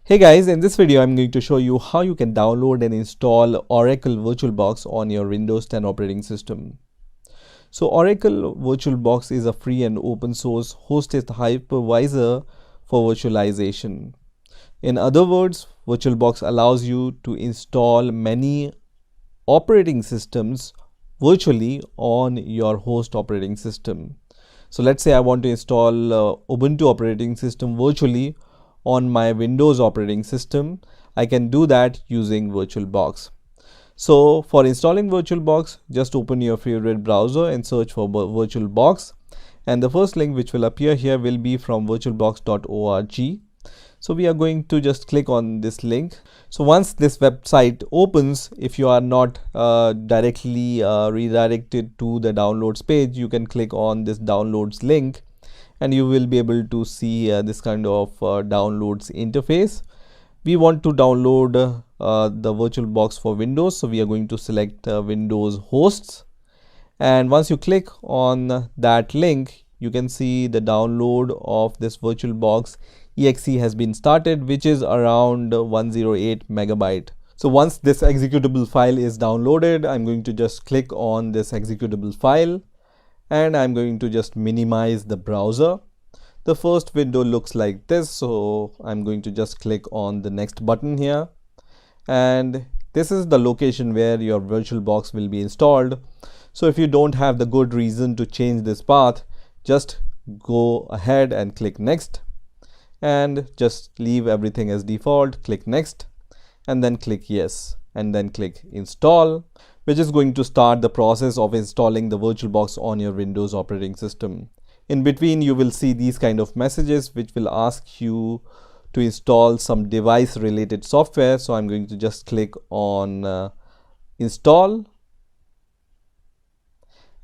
Hey guys, in this video I'm going to show you how you can download and install Oracle VirtualBox on your Windows 10 operating system. So Oracle VirtualBox is a free and open source hosted hypervisor for virtualization. In other words, VirtualBox allows you to install many operating systems virtually on your host operating system. So let's say I want to install Ubuntu operating system virtually on my Windows operating system. I can do that using VirtualBox. So for installing VirtualBox, just open your favorite browser and search for VirtualBox, and the first link which will appear here will be from virtualbox.org. So we are going to just click on this link. So once this website opens, if you are not directly redirected to the downloads page, you can click on this downloads link and you will be able to see this kind of downloads interface. We want to download the VirtualBox for Windows, so we are going to select Windows hosts, and once you click on that link, you can see the download of this VirtualBox exe has been started, which is around 108 megabyte. So once this executable file is downloaded, I'm going to just click on this executable file and I'm going to just minimize the browser. The first window looks like this, so I'm going to just click on the next button here, and this is the location where your VirtualBox will be installed. So if you don't have the good reason to change this path, just go ahead and click next, and just leave everything as default. Click next and then click yes, and then click install, which is going to start the process of installing the VirtualBox on your Windows operating system. In between, you will see these kind of messages which will ask you to install some device related software. So I'm going to just click on install,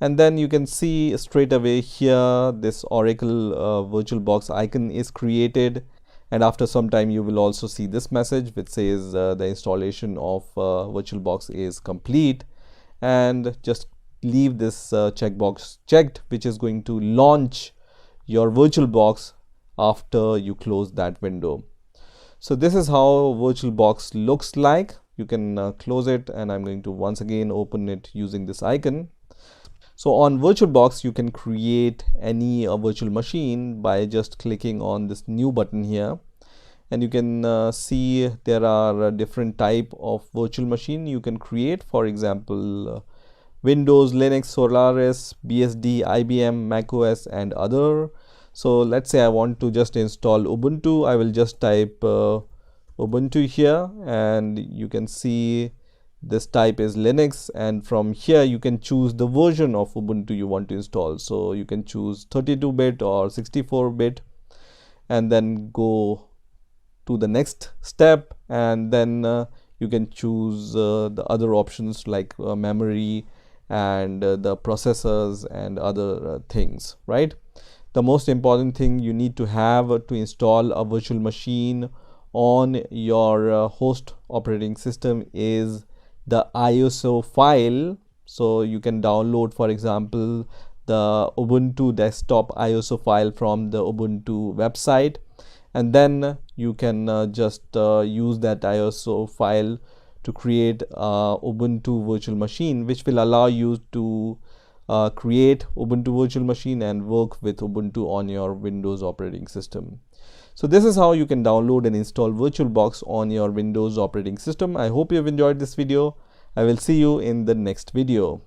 and then you can see straight away here this Oracle VirtualBox icon is created, and after some time you will also see this message which says the installation of VirtualBox is complete, and just leave this checkbox checked, which is going to launch your VirtualBox after you close that window. So this is how VirtualBox looks like. You can close it, and I'm going to once again open it using this icon. So on VirtualBox, you can create any virtual machine by just clicking on this new button here, and you can see there are different type of virtual machine you can create. For example, Windows, Linux, Solaris, BSD, IBM, macOS, and other. So let's say I want to just install Ubuntu. I will just type Ubuntu here, and you can see this type is Linux, and from here you can choose the version of Ubuntu you want to install. So you can choose 32-bit or 64-bit, and then go to the next step, and then you can choose the other options like memory and the processors and other things, right? The most important thing you need to have to install a virtual machine on your host operating system is the ISO file. So you can download, for example, the Ubuntu desktop ISO file from the Ubuntu website, and then you can just use that ISO file to create a Ubuntu virtual machine, which will allow you to create Ubuntu virtual machine and work with Ubuntu on your Windows operating system. So this is how you can download and install VirtualBox on your Windows operating system. I hope you've enjoyed this video. I will see you in the next video.